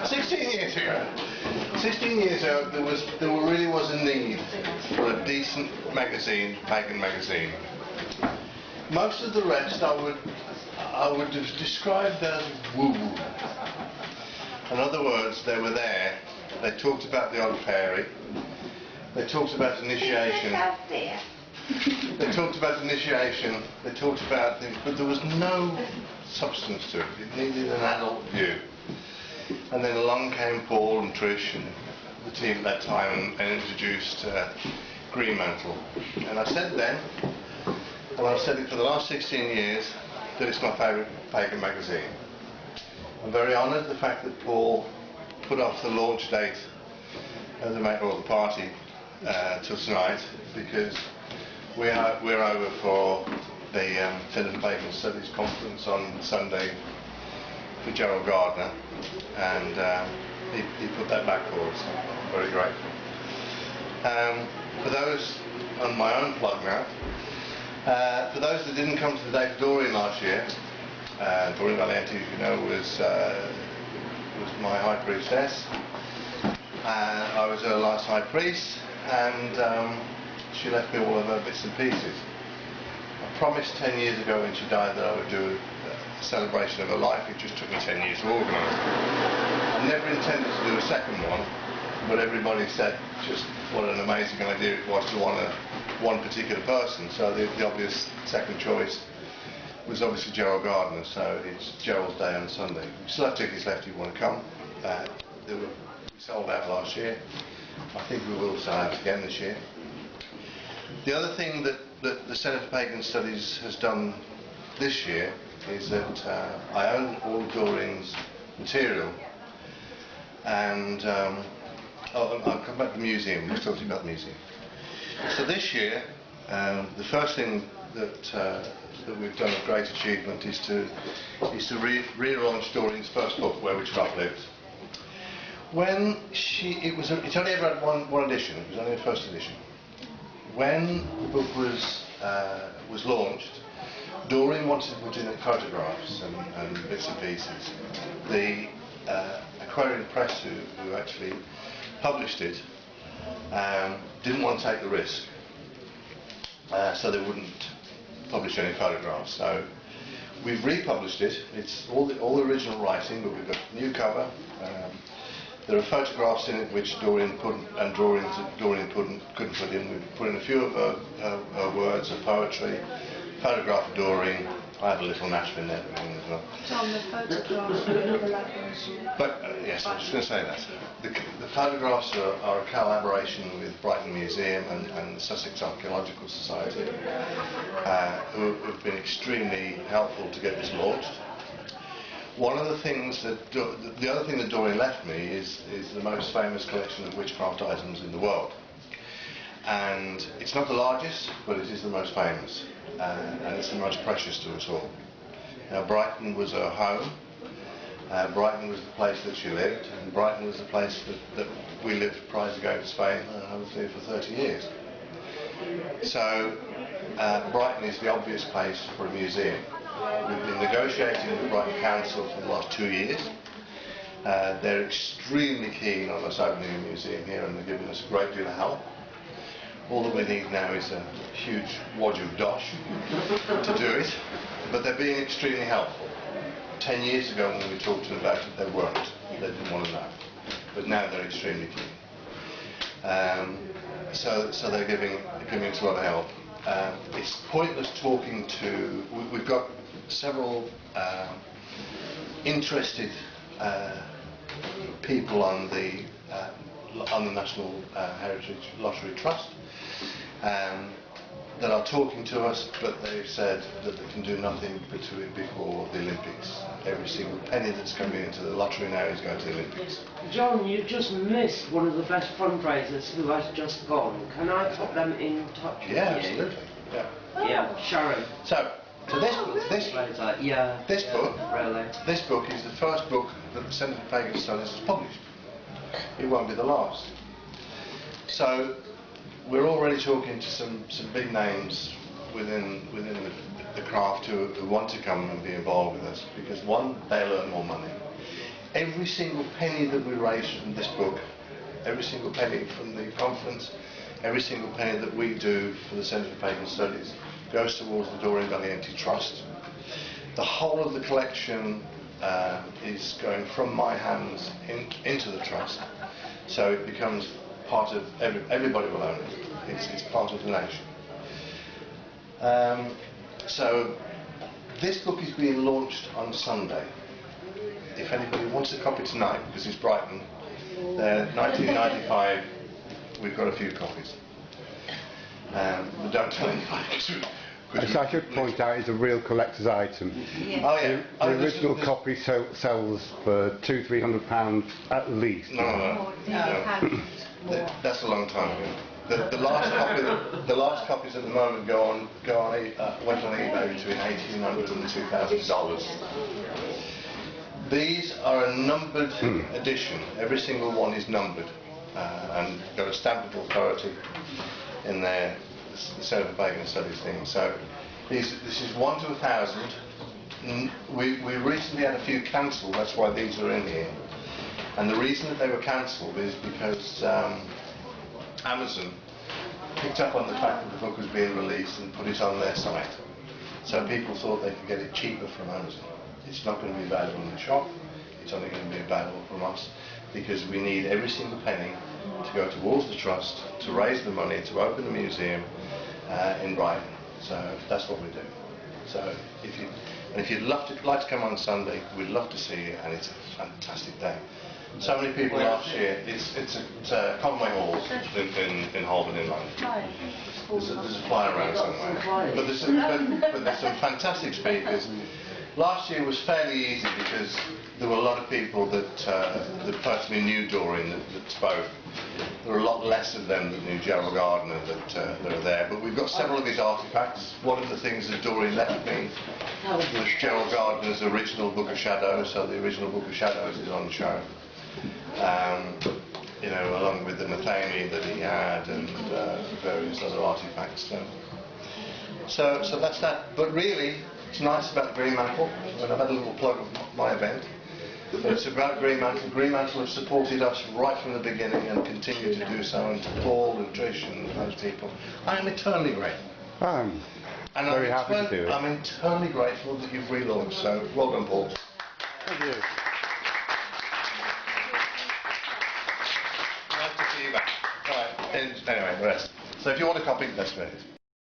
16 years ago, there really was a need for a decent magazine, pagan magazine. Most of the rest I would have described as woo-woo. In other words, they were there. They talked about the old fairy. They talked about initiation. They talked about initiation. They talked about things, but there was no substance to it. It needed an adult view. And then along came Paul and Trish and the team at that time and introduced Greenmantle. And I said then, and I've said it for the last 16 years, that it's my favourite pagan magazine. I'm very honoured the fact that Paul put off the launch date of the party till tonight, because we're over for the Centre for Pagan Studies conference on Sunday for Gerald Gardner, and he put that back for us. I'm very grateful. For those, on my own plug now, for those that didn't come to the day for Doreen last year, Doreen Valenti, you know, was my high priestess. I was her last high priest, and she left me all of her bits and pieces. I promised 10 years ago when she died that I would do a celebration of her life. It just took me 10 years to organise. I never intended to do a second one, but everybody said just what an amazing idea it was to honour one particular person. So the obvious second choice was obviously Gerald Gardner, so it's Gerald's Day on Sunday. We still have tickets left if you want to come. We sold out last year. I think we will sell out again this year. The other thing that the Centre for Pagan Studies has done this year is that I own all Doreen's material, and I'll come back to the museum. We'll talk about the museum. So this year, the first thing that we've done a great achievement is to relaunch Doreen's first book, Where Witchcraft Lives. When it's only ever had one edition. It was only the first edition. When the book was launched, Doreen wanted to put in photographs and bits and pieces. The Aquarian Press, who actually published it, didn't want to take the risk, so they wouldn't publish any photographs. So we've republished it. It's all the original writing, but we've got a new cover. There are photographs in it which Doreen couldn't put in. We've put in a few of her words, her poetry, photograph of Doreen. I have a little natter in there as well. Tom, the photographs are a collaboration. But yes, I was just going to say that. The photographs are a collaboration with Brighton Museum and the Sussex Archaeological Society, who have been extremely helpful to get this launched. One of the things the other thing that Doreen left me is the most famous collection of witchcraft items in the world. And it's not the largest, but it is the most famous, and it's the most precious to us all. Now, Brighton was her home. Brighton was the place that she lived, and Brighton was the place that we lived prior to going to Spain. I was there for 30 years. So Brighton is the obvious place for a museum. We've been negotiating with the Brighton Council for the last 2 years. They're extremely keen on us opening a museum here, and they're giving us a great deal of help. All that we need now is a huge wad of dosh to do it, but they're being extremely helpful. 10 years ago when we talked to them about it, they weren't. They didn't want to know. But now they're extremely keen. So they're giving us a lot of help. It's pointless talking to... We've got several interested people on the National Heritage Lottery Trust that are talking to us, but they've said that they can do nothing before the Olympics. Every single penny that's coming into the lottery now is going to the Olympics. John, you just missed one of the best fundraisers who has just gone. Can I put them in touch with you? Yeah, absolutely. Yeah. Yeah, Sharon. So this book is the first book that the Centre for Pagan Studies has published. It won't be the last. So we're already talking to some big names within the the craft who want to come and be involved with us, because one, they'll earn more money. Every single penny that we raise from this book, every single penny from the conference, every single penny that we do for the Centre for Pagan Studies goes towards the Doreen Valiente Trust. The whole of the collection is going from my hands into the trust, so it becomes part of everybody will own it. It's part of the nation. So this book is being launched on Sunday. If anybody wants a copy tonight, because it's Brighton, they're 19.95. We've got a few copies. But don't tell anybody. As I should point out, it's a real collector's item. Yeah. Oh yeah. The original copy sells for £200-300 at least. No. That's a long time ago. The last copies at the moment went on eBay between $1,800 and $2,000. These are a numbered edition. Every single one is numbered and got a stamp of authority in there. The Centre for Pagan Studies thing. So this is 1 to 1,000. We recently had a few cancelled. That's why these are in here. And the reason that they were cancelled is because Amazon picked up on the fact that the book was being released and put it on their site. So people thought they could get it cheaper from Amazon. It's not going to be available in the shop. It's only going to be available from us, because we need every single penny to go towards the trust, to raise the money, to open the museum in Brighton. So that's what we do. So if you'd like to come on Sunday, we'd love to see you, and it's a fantastic day. So many people last year. It's at Conway Hall in Holborn in London. There's a flyer around somewhere. But there's some fantastic speakers. Last year was fairly easy because there were a lot of people that personally knew Doreen that spoke. There were a lot less of them that knew Gerald Gardner that are there. But we've got several of his artefacts. One of the things that Doreen left me was Gerald Gardner's original Book of Shadows. So the original Book of Shadows is on show. You know, along with the Nathaniel that he had and various other artefacts. So that's that. But really, tonight's about Greenmantle. And I've had a little plug of my event. But it's about Greenmantle. Greenmantle have supported us right from the beginning and continue to do so. And to Paul and Trish and those people, I am eternally grateful. I'm very happy to do it. I'm eternally grateful that you've relaunched. So well done, Paul. Thank you. Nice to see you back. Right. Anyway, the rest. So if you want a copy, that's great.